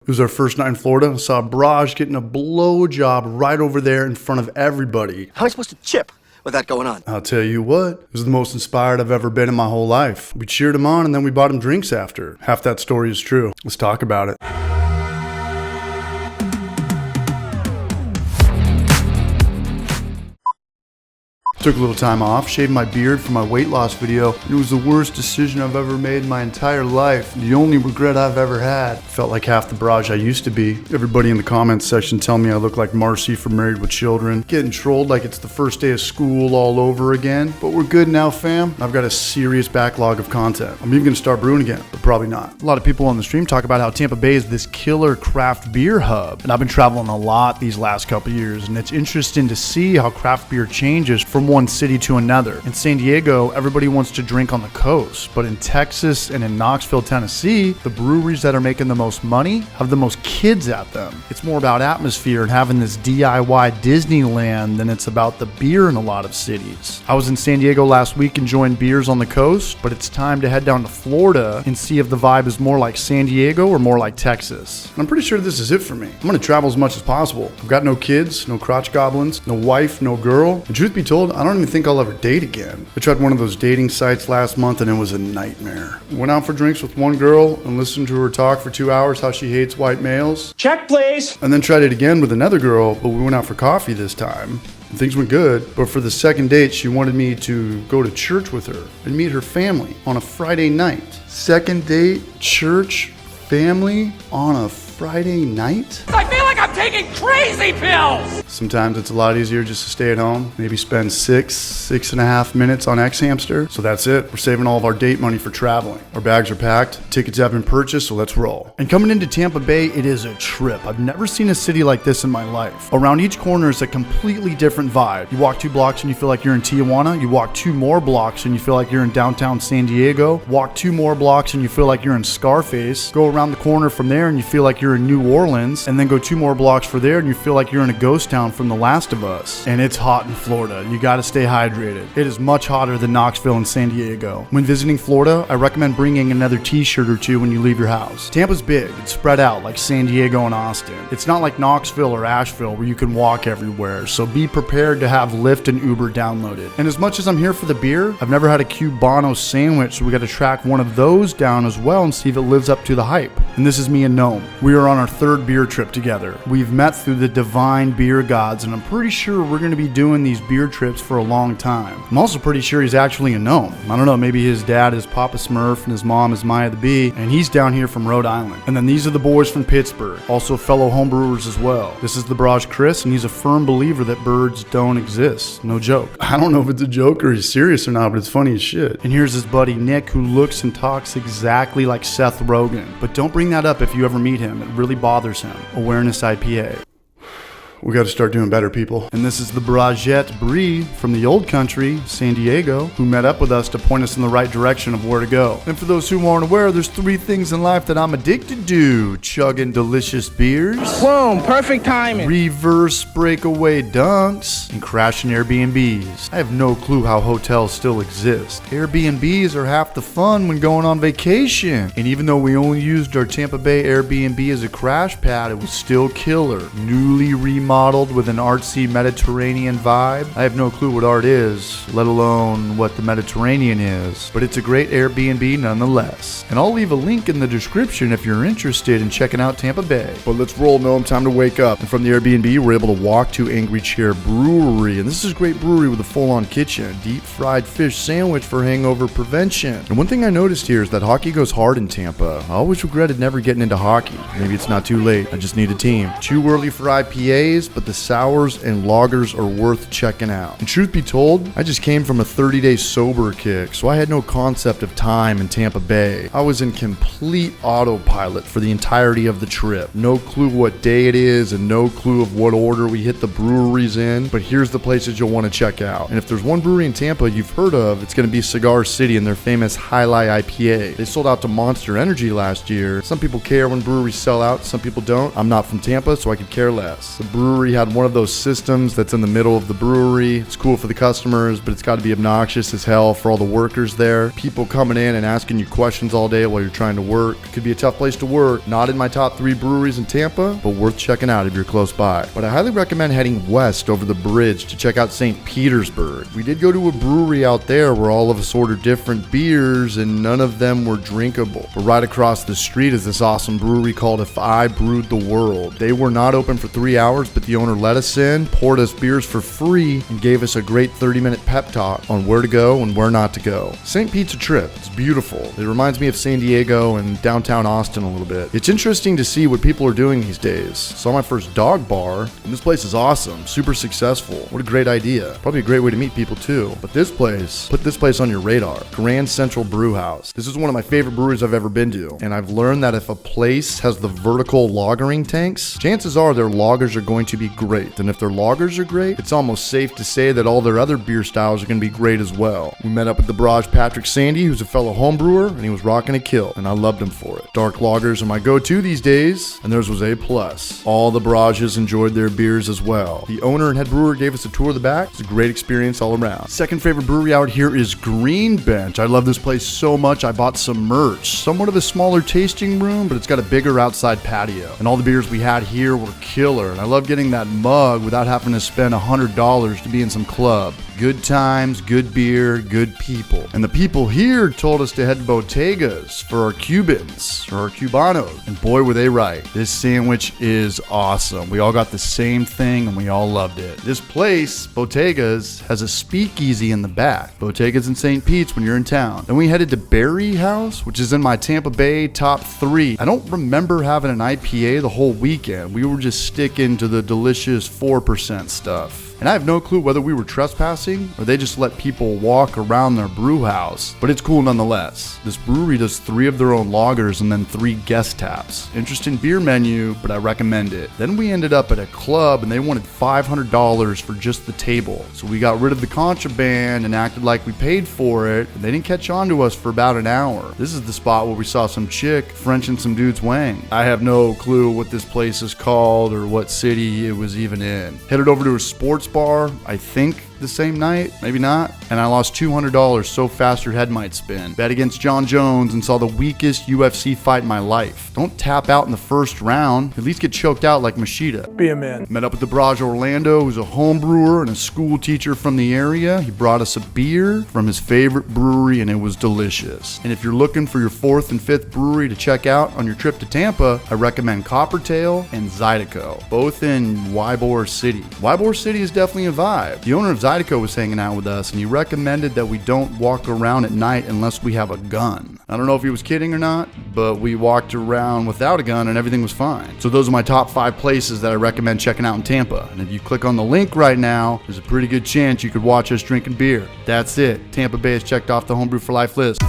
It was our first night in Florida. I saw Braj getting a blowjob right over there in front of everybody. How am I supposed to chip with that going on? I'll tell you what, it was the most inspired I've ever been in my whole life. We cheered him on and then we bought him drinks after. Half that story is true. Let's talk about it. Took a little time off, shaved my beard for my weight loss video. It was the worst decision I've ever made in my entire life. The only regret I've ever had. Felt like half the Braj I used to be. Everybody in the comments section tell me I look like Marcy from Married with Children. Getting trolled like it's the first day of school all over again. But we're good now, fam. I've got a serious backlog of content. I'm even gonna start brewing again, but probably not. A lot of people on the stream talk about how Tampa Bay is this killer craft beer hub. And I've been traveling a lot these last couple years, and it's interesting to see how craft beer changes from one city to another. In San Diego, everybody wants to drink on the coast, but in Texas and in Knoxville, Tennessee, the breweries that are making the most money have the most kids at them. It's more about atmosphere and having this DIY Disneyland than it's about the beer in a lot of cities. I was in San Diego last week enjoying beers on the coast, but it's time to head down to Florida and see if the vibe is more like San Diego or more like Texas. And I'm pretty sure this is it for me. I'm gonna travel as much as possible. I've got no kids, no crotch goblins, no wife, no girl. And truth be told, I don't even think I'll ever date again. I tried one of those dating sites last month and it was a nightmare. Went out for drinks with one girl and listened to her talk for 2 hours how she hates white males. Check, please. And then tried it again with another girl, but we went out for coffee this time. And things went good, but for the second date, she wanted me to go to church with her and meet her family on a Friday night. Second date, church, family on a Friday night? I feel like I'm taking crazy pills! Sometimes it's a lot easier just to stay at home, maybe spend 6.5 minutes on X-Hamster. So that's it. We're saving all of our date money for traveling. Our bags are packed, tickets have been purchased, so let's roll. And coming into Tampa Bay, it is a trip. I've never seen a city like this in my life. Around each corner is a completely different vibe. You walk 2 blocks and you feel like you're in Tijuana. You walk 2 more blocks and you feel like you're in downtown San Diego. Walk 2 more blocks and you feel like you're in Scarface. Go around the corner from there and you feel like you're in New Orleans, and then go 2 more blocks for there and you feel like you're in a ghost town from The Last of Us. And it's hot in Florida. You gotta stay hydrated. It is much hotter than Knoxville and San Diego. When visiting Florida, I recommend bringing another t-shirt or 2 when you leave your house. Tampa's big. It's spread out like San Diego and Austin. It's not like Knoxville or Asheville where you can walk everywhere, so be prepared to have Lyft and Uber downloaded. And as much as I'm here for the beer, I've never had a Cubano sandwich, so we gotta track one of those down as well and see if it lives up to the hype. And this is me and Gnome. We are on our 3rd beer trip together. We've met through the divine beer gods, and I'm pretty sure we're going to be doing these beer trips for a long time. I'm also pretty sure he's actually a gnome. I don't know, maybe his dad is Papa Smurf and his mom is Maya the Bee, and he's down here from Rhode Island. And then these are the boys from Pittsburgh, also fellow homebrewers as well. This is the Braj Chris, and he's a firm believer that birds don't exist. No joke. I don't know if it's a joke or he's serious or not, but it's funny as shit. And here's his buddy Nick, who looks and talks exactly like Seth Rogen. But don't bring that up if you ever meet him. It really bothers him. Awareness IPA. We got to start doing better, people. And this is the Brajette Brie from the old country, San Diego, who met up with us to point us in the right direction of where to go. And for those who aren't aware, there's 3 things in life that I'm addicted to: chugging delicious beers, Boom, perfect timing. reverse breakaway dunks, and crashing Airbnbs. I have no clue how hotels still exist. Airbnbs are half the fun when going on vacation. And even though we only used our Tampa Bay Airbnb as a crash pad, it was still killer. Newly remodeled with an artsy Mediterranean vibe. I have no clue what art is, let alone what the Mediterranean is, but it's a great Airbnb nonetheless. And I'll leave a link in the description if you're interested in checking out Tampa Bay. But let's roll, Gnome. Time to wake up. And from the Airbnb, we're able to walk to Angry Chair Brewery. And this is a great brewery with a full-on kitchen, deep fried fish sandwich for hangover prevention. And one thing I noticed here is that hockey goes hard in Tampa. I always regretted never getting into hockey. Maybe it's not too late. I just need a team. Too early for IPAs, but the sours and lagers are worth checking out. And truth be told, I just came from a 30-day sober kick, so I had no concept of time in Tampa Bay. I was in complete autopilot for the entirety of the trip. No clue what day it is and no clue of what order we hit the breweries in, but here's the places you'll want to check out. And if there's one brewery in Tampa you've heard of, it's going to be Cigar City and their famous High Life IPA. They sold out to Monster Energy last year. Some people care when breweries sell out, some people don't. I'm not from Tampa, so I could care less. The brewery brewery had one of those systems that's in the middle of the brewery. It's cool for the customers, but it's got to be obnoxious as hell for all the workers there. People coming in and asking you questions all day while you're trying to work. Could be a tough place to work. Not in my top 3 breweries in Tampa, but worth checking out if you're close by. But I highly recommend heading west over the bridge to check out St. Petersburg. We did go to a brewery out there where all of us ordered different beers and none of them were drinkable. But right across the street is this awesome brewery called If I Brewed the World. They were not open for 3 hours, but the owner let us in, poured us beers for free, and gave us a great 30-minute pep talk on where to go and where not to go. St. Pete's a trip. It's beautiful. It reminds me of San Diego and downtown Austin a little bit. It's interesting to see what people are doing these days. Saw my first dog bar, and this place is awesome. Super successful. What a great idea. Probably a great way to meet people too. But this place, put this place on your radar. Grand Central Brew House. This is one of my favorite breweries I've ever been to, and I've learned that if a place has the vertical lagering tanks, chances are their lagers are going to be great. And if their lagers are great, it's almost safe to say that all their other beer styles are going to be great as well. We met up with the barrage Patrick Sandy, who's a fellow home brewer, and he was rocking a kill, and I loved him for it. Dark lagers are my go-to these days, and theirs was A+. All the barrages enjoyed their beers as well. The owner and head brewer gave us a tour of the back. It's a great experience all around. Second favorite brewery out here is Green Bench. I love this place so much I bought some merch. Somewhat of a smaller tasting room, but it's got a bigger outside patio. And all the beers we had here were killer, and I love getting that mug without having to spend $100 to be in some club. Good times, good beer, good people. And the people here told us to head to Botega's for our Cubans, or our Cubanos. And boy, were they right. This sandwich is awesome. We all got the same thing and we all loved it. This place, Botega's, has a speakeasy in the back. Botega's in St. Pete's when you're in town. Then we headed to Brewery House, which is in my Tampa Bay top 3. I don't remember having an IPA the whole weekend. We were just sticking to the delicious 4% stuff. And I have no clue whether we were trespassing or they just let people walk around their brew house. But it's cool nonetheless. This brewery does 3 of their own lagers and then 3 guest taps. Interesting beer menu, but I recommend it. Then we ended up at a club and they wanted $500 for just the table. So we got rid of the contraband and acted like we paid for it. And they didn't catch on to us for about an hour. This is the spot where we saw some chick Frenching some dude's wang. I have no clue what this place is called or what city it was even in. Headed over to a sports bar, I think the same night, maybe not, and I lost $200 so fast your head might spin. Bet against John Jones and saw the weakest UFC fight in my life. Don't tap out in the first round, at least get choked out like Machida. Be a man. Met up with the Barrage Orlando, who's a home brewer and a school teacher from the area. He brought us a beer from his favorite brewery and it was delicious. And if you're looking for your 4th and 5th brewery to check out on your trip to Tampa, I recommend Coppertail and Zydeco, both in Ybor City. Ybor City is definitely a vibe. The owner of Zydeco was hanging out with us and he recommended that we don't walk around at night unless we have a gun. I don't know if he was kidding or not, but we walked around without a gun and everything was fine. So those are my top 5 places that I recommend checking out in Tampa. And if you click on the link right now, there's a pretty good chance you could watch us drinking beer. That's it. Tampa Bay is checked off the Homebrew for Life list.